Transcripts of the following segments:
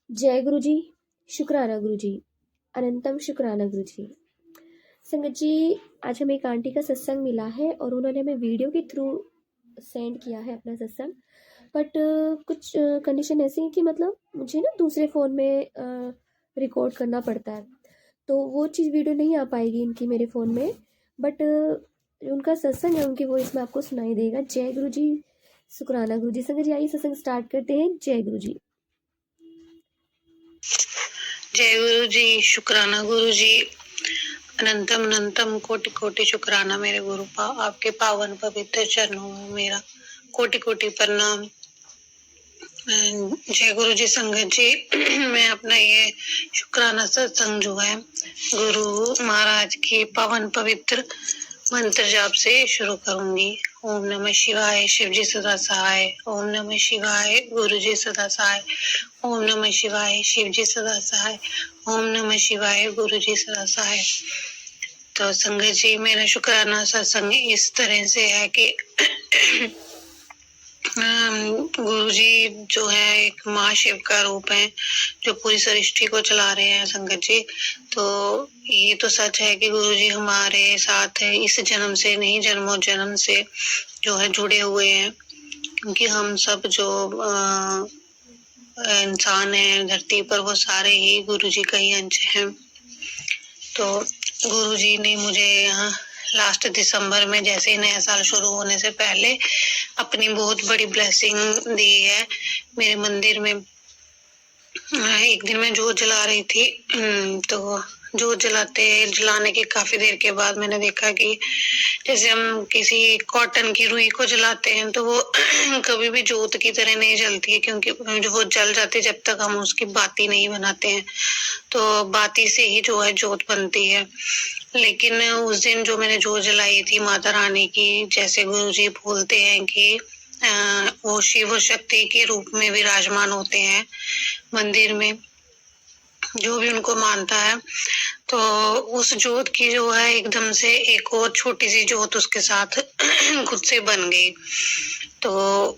जय गुरु जी, शुक्राना गुरु जी, अनंतम शुक्राना गुरु जी। संगत जी, आज हमें एक आंटी का सत्संग मिला है और उन्होंने हमें वीडियो के थ्रू सेंड किया है अपना सत्संग। बट कुछ कंडीशन ऐसी है कि मतलब मुझे ना दूसरे फ़ोन में रिकॉर्ड करना पड़ता है, तो वो चीज़ वीडियो नहीं आ पाएगी इनकी मेरे फ़ोन में। बट उनका सत्संग है, उनकी वॉइस में आपको सुनाई देगा। जय गुरु जी, शुक्राना गुरु जी। संगत जी, आइए सत्संग स्टार्ट करते हैं। जय गुरु जी। जय गुरु जी, शुक्राना गुरु जी, अनंतम अनंतम कोटि कोटि शुक्राना मेरे गुरु पा, आपके पावन पवित्र चरणों में मेरा कोटि कोटि प्रणाम। जय गुरु जी। संगत जी, मैं अपना ये शुक्राना सत्संग जो है गुरु महाराज की पावन पवित्र मंत्र जाप से शुरू करूंगी। ओम नमः शिवाय, शिव जी सदा सहाय। ओम नमः शिवाय, गुरु जी सदा सहाय। ओम नमः शिवाय, शिव जी सदा सहाय। ओम नमः शिवाय, गुरु जी सदा सहाय। तो संगत जी, मेरा शुक्राना सत्संग इस तरह से है कि गुरु जी जो है एक महाशिव का रूप है जो पूरी सृष्टि को चला रहे हैं। संगत जी, तो ये तो सच है कि गुरु जी हमारे साथ है, इस जन्म से नहीं जन्मों जन्म से जो है जुड़े हुए हैं, क्योंकि हम सब जो इंसान है धरती पर वो सारे ही गुरु जी का ही अंश हैं। तो गुरु जी ने मुझे यहाँ लास्ट दिसंबर में, जैसे ही नया साल शुरू होने से पहले, अपनी बहुत बड़ी ब्लेसिंग दी है मेरे मंदिर में। एक दिन मैं जोत जला रही थी, तो जोत जलाने के काफी देर के बाद मैंने देखा कि जैसे हम किसी कॉटन की रुई को जलाते हैं तो वो कभी भी जोत की तरह नहीं जलती है, क्योंकि जो वो जल जाती है जब तक हम उसकी बाती नहीं बनाते हैं, तो बाती से ही जो है जोत बनती है। लेकिन उस दिन जो मैंने जोत जलाई थी माता रानी की, जैसे गुरुजी बोलते हैं कि वो शिव शक्ति के रूप में विराजमान होते हैं मंदिर में, जो भी उनको मानता है। तो उस जोत की जो है एकदम से एक और छोटी सी जोत उसके साथ खुद से बन गई। तो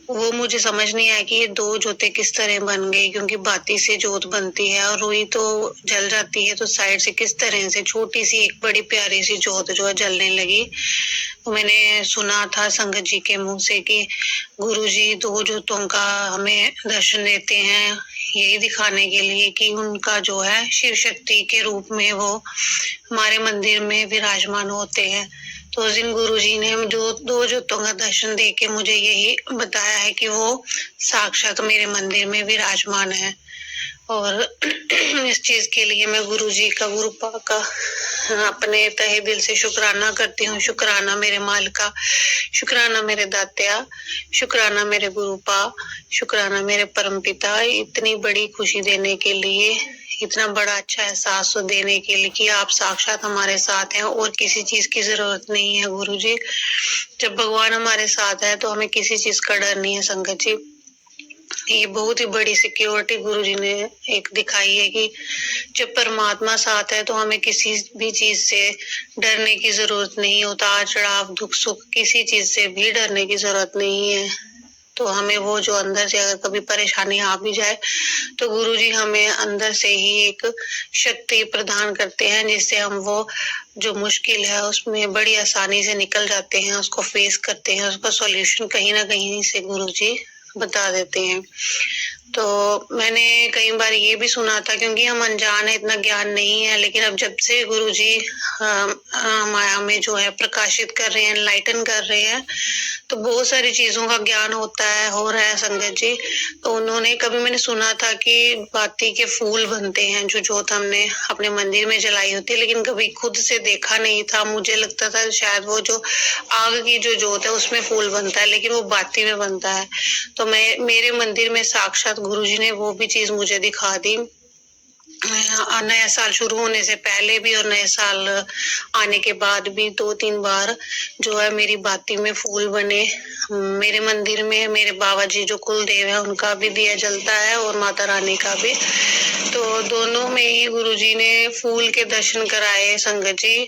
वो मुझे समझ नहीं आया कि ये दो जोतें किस तरह बन गई, क्योंकि बाती से जोत बनती है और रुई तो जल जाती है, तो साइड से किस तरह से छोटी सी एक बड़ी प्यारी सी जोत जो है जलने लगी। तो मैंने सुना था संगत जी के मुंह से कि गुरुजी दो जोतों का हमें दर्शन देते हैं, यही दिखाने के लिए कि उनका जो है शिव शक्ति के रूप में वो हमारे मंदिर में विराजमान होते हैं। तो उस दिन गुरुजी ने जो दो जोतों का दर्शन दे के मुझे यही बताया है कि वो साक्षात मेरे मंदिर में विराजमान है। और इस चीज के लिए मैं गुरुजी का, गुरुपा का अपने तहे दिल से शुक्राना करती हूँ। शुक्राना मेरे मालिका, शुक्राना मेरे दात्या, शुक्राना मेरे गुरुपा, शुक्राना मेरे परमपिता, इतनी बड़ी खुशी देने के लिए, इतना बड़ा अच्छा एहसास देने के लिए कि आप साक्षात हमारे साथ हैं और किसी चीज की जरूरत नहीं है। गुरुजी, जब भगवान हमारे साथ है तो हमें किसी चीज का डर नहीं है। संगत जी, ये बहुत ही बड़ी सिक्योरिटी गुरुजी ने एक दिखाई है कि जब परमात्मा साथ है तो हमें किसी भी चीज से डरने की जरूरत नहीं, उतार चढ़ाव दुख सुख किसी चीज से भी डरने की जरूरत नहीं है। तो हमें वो जो अंदर से अगर कभी परेशानी आ भी जाए तो गुरुजी हमें अंदर से ही एक शक्ति प्रदान करते हैं, जिससे हम वो जो मुश्किल है उसमें बड़ी आसानी से निकल जाते हैं, उसको फेस करते हैं, उसका सॉल्यूशन कहीं ना कहीं से गुरुजी बता देते हैं। तो मैंने कई बार ये भी सुना था, क्योंकि हम अनजान है, इतना ज्ञान नहीं है, लेकिन अब जब से गुरुजी माया में जो है प्रकाशित कर रहे हैं, एनलाइटन कर रहे हैं, तो बहुत सारी चीजों का ज्ञान होता है, हो रहा है संगत जी। तो उन्होंने कभी मैंने सुना था कि बाती के फूल बनते हैं, जो जोत हमने अपने मंदिर में जलाई होती है, लेकिन कभी खुद से देखा नहीं था। मुझे लगता था शायद वो जो आग की जो जोत है उसमें फूल बनता है, लेकिन वो बाती में बनता है। तो मेरे मंदिर में साक्षात गुरुजी ने वो भी चीज मुझे दिखा दी, नया साल शुरू होने से पहले भी और नए साल आने के बाद भी 2-3 बार जो है मेरी बाती में फूल बने। मेरे मंदिर में मेरे बाबा जी जो कुलदेव है उनका भी दिया जलता है और माता रानी का भी, तो दोनों में ही गुरुजी ने फूल के दर्शन कराए संगत जी।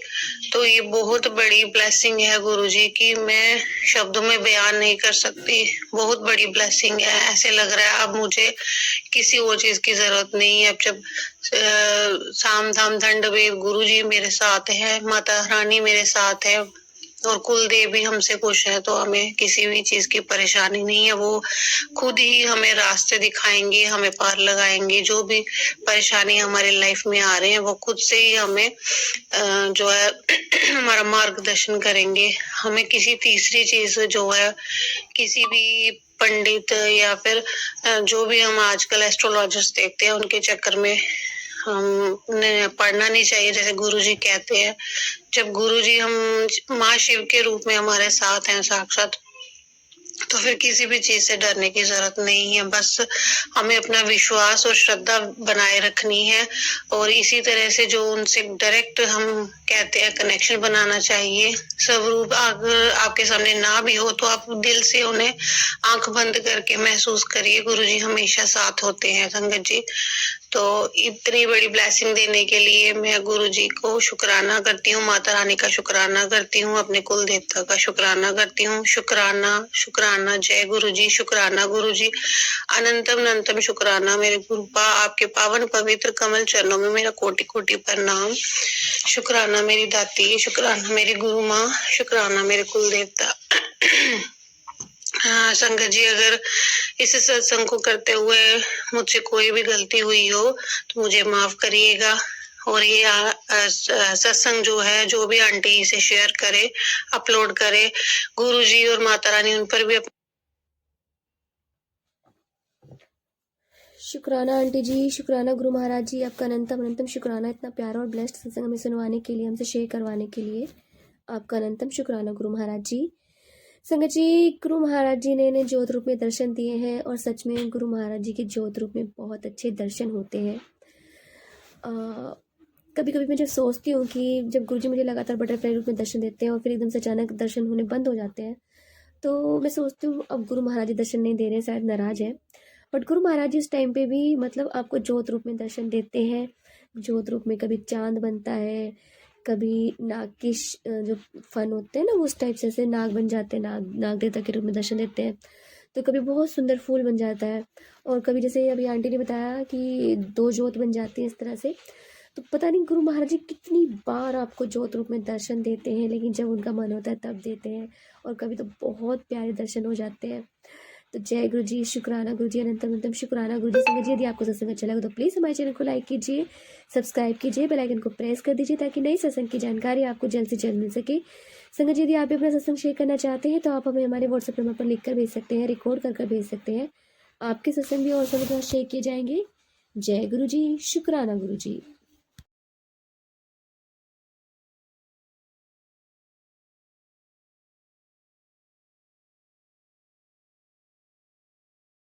तो ये बहुत बड़ी ब्लेसिंग है गुरुजी की, मैं शब्दों में बयान नहीं कर सकती। बहुत बड़ी ब्लेसिंग है। ऐसे लग रहा है अब मुझे किसी और चीज की जरूरत नहीं है। अब जब साम धाम दंड वेद गुरुजी मेरे साथ है, माता रानी मेरे साथ है और कुल देव भी हमसे खुश है, तो हमें किसी भी चीज की परेशानी नहीं है। वो खुद ही हमें रास्ते दिखाएंगे, हमें पार लगाएंगे। जो भी परेशानी हमारे लाइफ में आ रहे हैं वो खुद से ही हमें जो है हमारा मार्गदर्शन करेंगे। हमें किसी तीसरी चीज जो है, किसी भी पंडित या फिर जो भी हम आजकल एस्ट्रोलॉजर्स देखते हैं उनके चक्कर में हमने पढ़ना नहीं चाहिए। जैसे गुरुजी कहते हैं, जब गुरुजी हम माँ शिव के रूप में हमारे साथ हैं साक्षात, तो फिर किसी भी चीज से डरने की जरूरत नहीं है। बस हमें अपना विश्वास और श्रद्धा बनाए रखनी है और इसी तरह से जो उनसे डायरेक्ट हम कहते हैं कनेक्शन बनाना चाहिए। स्वरूप अगर आपके सामने ना भी हो तो आप दिल से उन्हें आंख बंद करके महसूस करिए, गुरुजी हमेशा साथ होते हैं संगत जी। तो इतनी बड़ी ब्लेसिंग देने के लिए मैं गुरुजी को शुक्राना करती हूँ, माता रानी का शुक्राना करती हूँ, अपने कुल देवता का शुक्राना करती हूँ। शुक्राना शुक्राना, जय गुरुजी, शुक्राना गुरुजी, अनंतम अनंतम शुक्राना मेरे गुरुपा, आपके पावन पवित्र कमल चरणों में मेरा कोटि कोटि प्रणाम। शुक्राना मेरी दाती, शुक्राना मेरी गुरु माँ, शुक्राना मेरे कुल देवता। हाँ संगत जी, अगर इस सत्संग को करते हुए मुझसे कोई भी गलती हुई हो तो मुझे माफ करिएगा। और ये सत्संग जो है, जो भी आंटी इसे शेयर करे, अपलोड करे, गुरुजी और माता रानी उन पर भी शुक्राना आंटी जी, शुक्राना गुरु महाराज जी, आपका अनंतम अनंतम शुक्राना इतना प्यारा और ब्लेस्ड सत्संग हमें सुनवाने के लिए, हमसे शेयर करवाने के लिए। आपका अनंतम शुक्राना गुरु महाराज जी। संगत जी, गुरु महाराज जी ने ज्योत रूप में दर्शन दिए हैं और सच में गुरु महाराज जी के ज्योत रूप में बहुत अच्छे दर्शन होते हैं। कभी कभी मैं जब सोचती हूँ कि जब गुरुजी मुझे लगातार बटरफ्लाई रूप में दर्शन देते हैं और फिर एकदम से अचानक दर्शन होने बंद हो जाते हैं, तो मैं सोचती हूँ अब गुरु महाराज जी दर्शन नहीं दे रहे हैं, शायद नाराज है। बट गुरु महाराज जी इस टाइम पे भी मतलब आपको ज्योत रूप में दर्शन देते हैं। ज्योत रूप में कभी चांद बनता है, कभी नाग की जो फन होते हैं ना, उस टाइप से नाग बन जाते हैं, नाग देवता के रूप में दर्शन देते हैं। तो कभी बहुत सुंदर फूल बन जाता है और कभी जैसे अभी आंटी ने बताया कि 2 ज्योत बन जाती है इस तरह से। तो पता नहीं गुरु महाराज जी कितनी बार आपको ज्योत रूप में दर्शन देते हैं, लेकिन जब उनका मन होता है तब देते हैं और कभी तो बहुत प्यारे दर्शन हो जाते हैं। तो जय गुरु जी, शुक्राना गुरु जी, अनंतम अनंतम शुक्राना गुरु जी। संगत जी, यदि आपको सत्संग अच्छा लगे तो प्लीज़ हमारे चैनल को लाइक कीजिए, सब्सक्राइब कीजिए, बेल आइकन को प्रेस कर दीजिए ताकि नई सत्संग की जानकारी आपको जल्द से जल्द मिल सके। संगत जी, यदि आप भी अपना सत्संग शेयर करना चाहते हैं तो आप हमें हमारे व्हाट्सएप नंबर पर लिख कर भेज सकते हैं, रिकॉर्ड कर भेज सकते हैं। आपके सत्संग भी और सब शेयर किए जाएंगे। जय गुरु जी, शुक्राना गुरु जी।